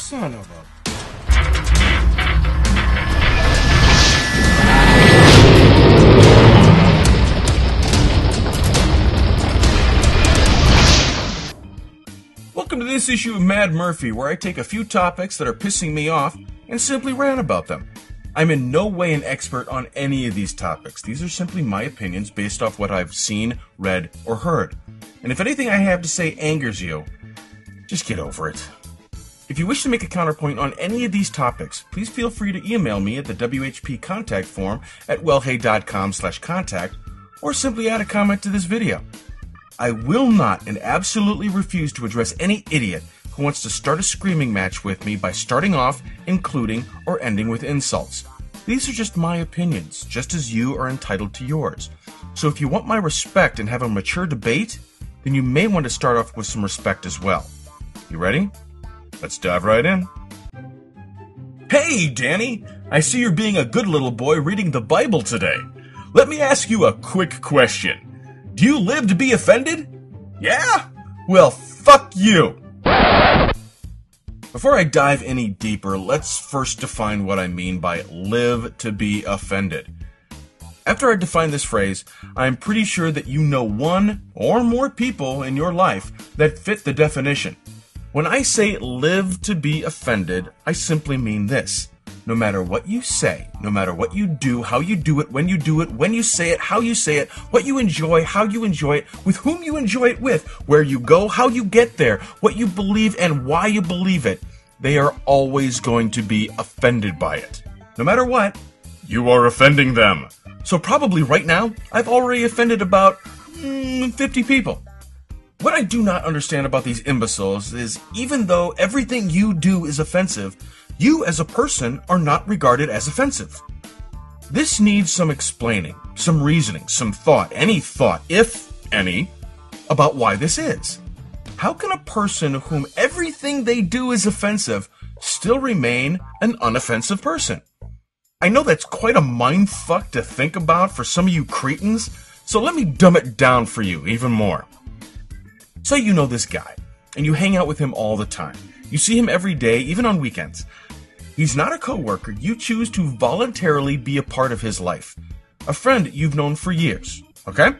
Son of a... Welcome to this issue of Mad Murphy, where I take a few topics that are pissing me off and simply rant about them. I'm in no way an expert on any of these topics. These are simply my opinions based off what I've seen, read, or heard. And if anything I have to say angers you, just get over it. If you wish to make a counterpoint on any of these topics, please feel free to email me at the WHP contact form at wellhey.com/contact, or simply add a comment to this video. I will not and absolutely refuse to address any idiot who wants to start a screaming match with me by starting off, including, or ending with insults. These are just my opinions, just as you are entitled to yours. So if you want my respect and have a mature debate, then you may want to start off with some respect as well. You ready? Let's dive right in. Hey, Danny! I see you're being a good little boy reading the Bible today. Let me ask you a quick question. Do you live to be offended? Yeah? Well, fuck you! Before I dive any deeper, let's first define what I mean by live to be offended. After I define this phrase, I'm pretty sure that you know one or more people in your life that fit the definition. When I say live to be offended, I simply mean this. No matter what you say, no matter what you do, how you do it, when you say it, how you say it, what you enjoy, how you enjoy it, with whom you enjoy it with, where you go, how you get there, what you believe and why you believe it, they are always going to be offended by it. No matter what, you are offending them. So probably right now, I've already offended about 50 people. What I do not understand about these imbeciles is even though everything you do is offensive, you as a person are not regarded as offensive. This needs some explaining, some reasoning, some thought, any thought, if any, about why this is. How can a person whom everything they do is offensive still remain an unoffensive person? I know that's quite a mindfuck to think about for some of you cretins, so let me dumb it down for you even more. Say you know this guy, and you hang out with him all the time. You see him every day, even on weekends. He's not a coworker. You choose to voluntarily be a part of his life. A friend you've known for years, okay?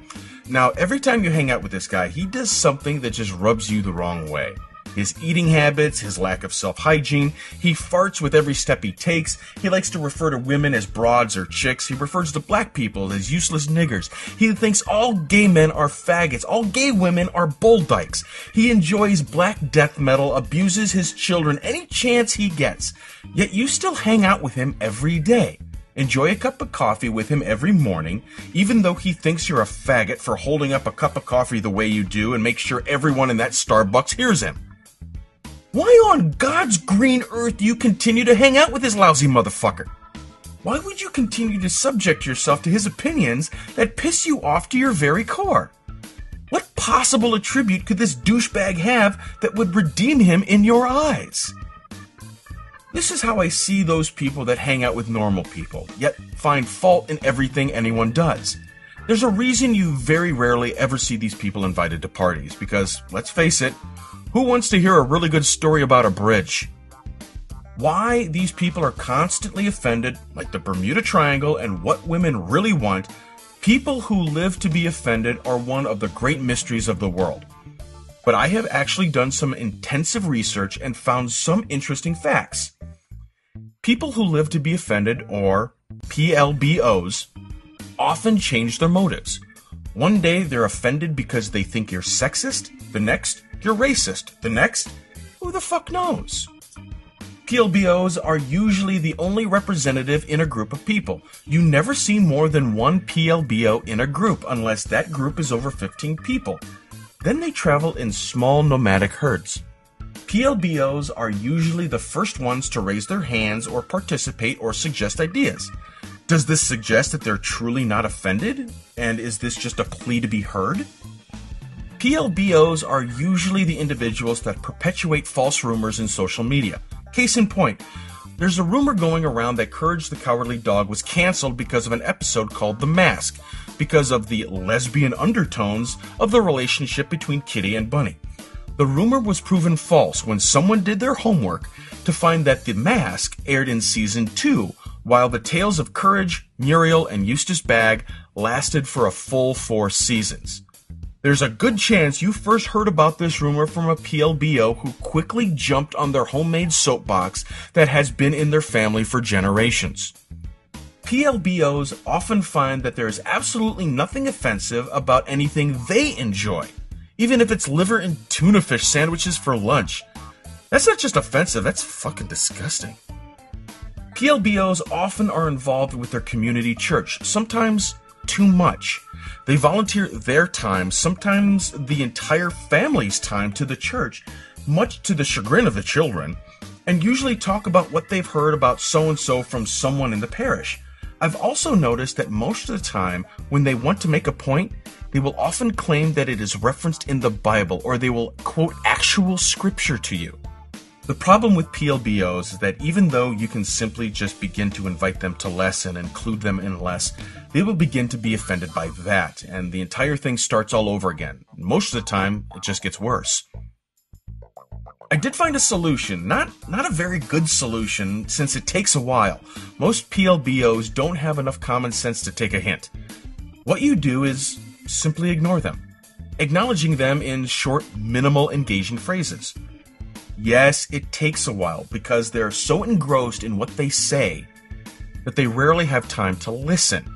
Now, every time you hang out with this guy, he does something that just rubs you the wrong way. His eating habits, his lack of self-hygiene, he farts with every step he takes, he likes to refer to women as broads or chicks, he refers to black people as useless niggers, he thinks all gay men are faggots, all gay women are bull dykes, he enjoys black death metal, abuses his children any chance he gets, yet you still hang out with him every day. Enjoy a cup of coffee with him every morning, even though he thinks you're a faggot for holding up a cup of coffee the way you do and make sure everyone in that Starbucks hears him. Why on God's green earth do you continue to hang out with this lousy motherfucker? Why would you continue to subject yourself to his opinions that piss you off to your very core? What possible attribute could this douchebag have that would redeem him in your eyes? This is how I see those people that hang out with normal people, yet find fault in everything anyone does. There's a reason you very rarely ever see these people invited to parties, because, let's face it, who wants to hear a really good story about a bridge? Why these people are constantly offended, like the Bermuda Triangle and what women really want, people who live to be offended are one of the great mysteries of the world. But I have actually done some intensive research and found some interesting facts. People who live to be offended, or PLBOs, often change their motives. One day they're offended because they think you're sexist, the next, you're racist, the next, who the fuck knows? PLBOs are usually the only representative in a group of people. You never see more than one PLBO in a group unless that group is over 15 people. Then they travel in small nomadic herds. PLBOs are usually the first ones to raise their hands or participate or suggest ideas. Does this suggest that they're truly not offended? And is this just a plea to be heard? PLBOs are usually the individuals that perpetuate false rumors in social media. Case in point, there's a rumor going around that Courage the Cowardly Dog was canceled because of an episode called The Mask, because of the lesbian undertones of the relationship between Kitty and Bunny. The rumor was proven false when someone did their homework to find that The Mask aired in Season 2, while the tales of Courage, Muriel, and Eustace Bagg lasted for a full 4 seasons. There's a good chance you first heard about this rumor from a PLBO who quickly jumped on their homemade soapbox that has been in their family for generations. PLBOs often find that there is absolutely nothing offensive about anything they enjoy, even if it's liver and tuna fish sandwiches for lunch. That's not just offensive, that's fucking disgusting. PLBOs often are involved with their community church, sometimes too much. They volunteer their time, sometimes the entire family's time, to the church, much to the chagrin of the children, and usually talk about what they've heard about so-and-so from someone in the parish. I've also noticed that most of the time, when they want to make a point, they will often claim that it is referenced in the Bible, or they will quote actual scripture to you. The problem with PLBOs is that even though you can simply just begin to invite them to less and include them in less, they will begin to be offended by that, and the entire thing starts all over again. Most of the time, it just gets worse. I did find a solution, not a very good solution, since it takes a while. Most PLBOs don't have enough common sense to take a hint. What you do is simply ignore them, acknowledging them in short, minimal, engaging phrases. Yes, it takes a while because they're so engrossed in what they say that they rarely have time to listen.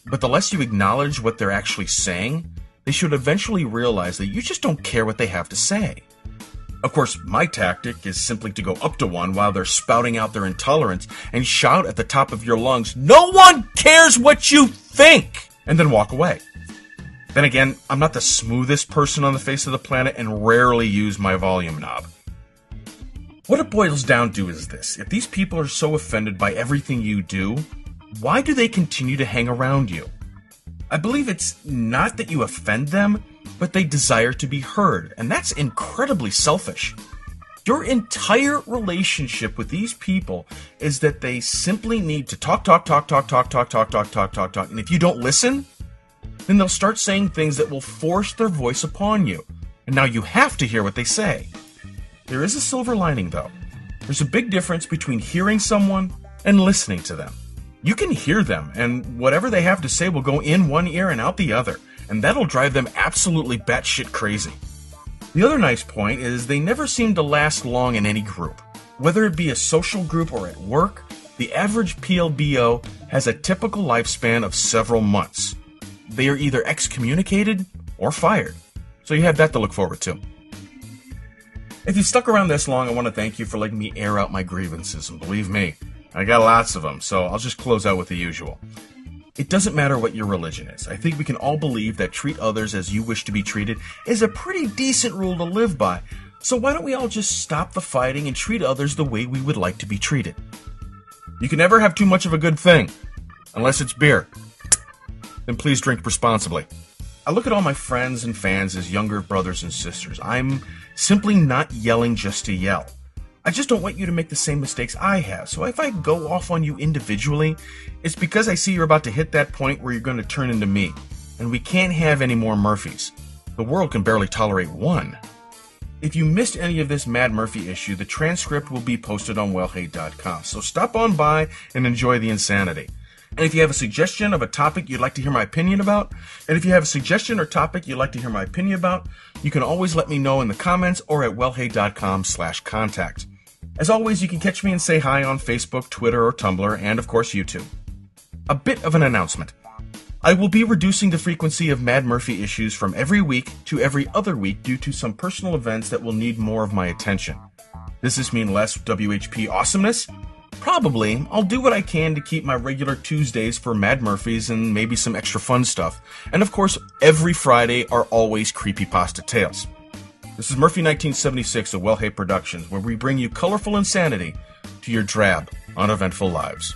But the less you acknowledge what they're actually saying, they should eventually realize that you just don't care what they have to say. Of course, my tactic is simply to go up to one while they're spouting out their intolerance and shout at the top of your lungs, "No one cares what you think!" and then walk away. Then again, I'm not the smoothest person on the face of the planet and rarely use my volume knob. What it boils down to is this: if these people are so offended by everything you do, why do they continue to hang around you? I believe it's not that you offend them, but they desire to be heard, and that's incredibly selfish. Your entire relationship with these people is that they simply need to talk, and if you don't listen, then they'll start saying things that will force their voice upon you, and now you have to hear what they say. There is a silver lining, though. There's a big difference between hearing someone and listening to them. You can hear them, and whatever they have to say will go in one ear and out the other, and that'll drive them absolutely batshit crazy. The other nice point is they never seem to last long in any group. Whether it be a social group or at work, the average PLBO has a typical lifespan of several months. They are either excommunicated or fired, so you have that to look forward to. If you've stuck around this long, I want to thank you for letting me air out my grievances, and believe me, I got lots of them, so I'll just close out with the usual. It doesn't matter what your religion is. I think we can all believe that treat others as you wish to be treated is a pretty decent rule to live by, so why don't we all just stop the fighting and treat others the way we would like to be treated? You can never have too much of a good thing, unless it's beer. Then please drink responsibly. I look at all my friends and fans as younger brothers and sisters. I'm simply not yelling just to yell. I just don't want you to make the same mistakes I have, so if I go off on you individually, it's because I see you're about to hit that point where you're going to turn into me, and we can't have any more Murphys. The world can barely tolerate one. If you missed any of this Mad Murphy issue, the transcript will be posted on WellHey.com, so stop on by and enjoy the insanity. And if you have a suggestion of a topic you'd like to hear my opinion about, you can always let me know in the comments or at wellhey.com/contact. As always, you can catch me and say hi on Facebook, Twitter, or Tumblr, and of course YouTube. A bit of an announcement. I will be reducing the frequency of Mad Murphy issues from every week to every other week due to some personal events that will need more of my attention. Does this mean less WHP awesomeness? Probably. I'll do what I can to keep my regular Tuesdays for Mad Murphys and maybe some extra fun stuff. And of course, every Friday are always creepypasta tales. This is Murphy 1976 of WellHey Productions, where we bring you colorful insanity to your drab, uneventful lives.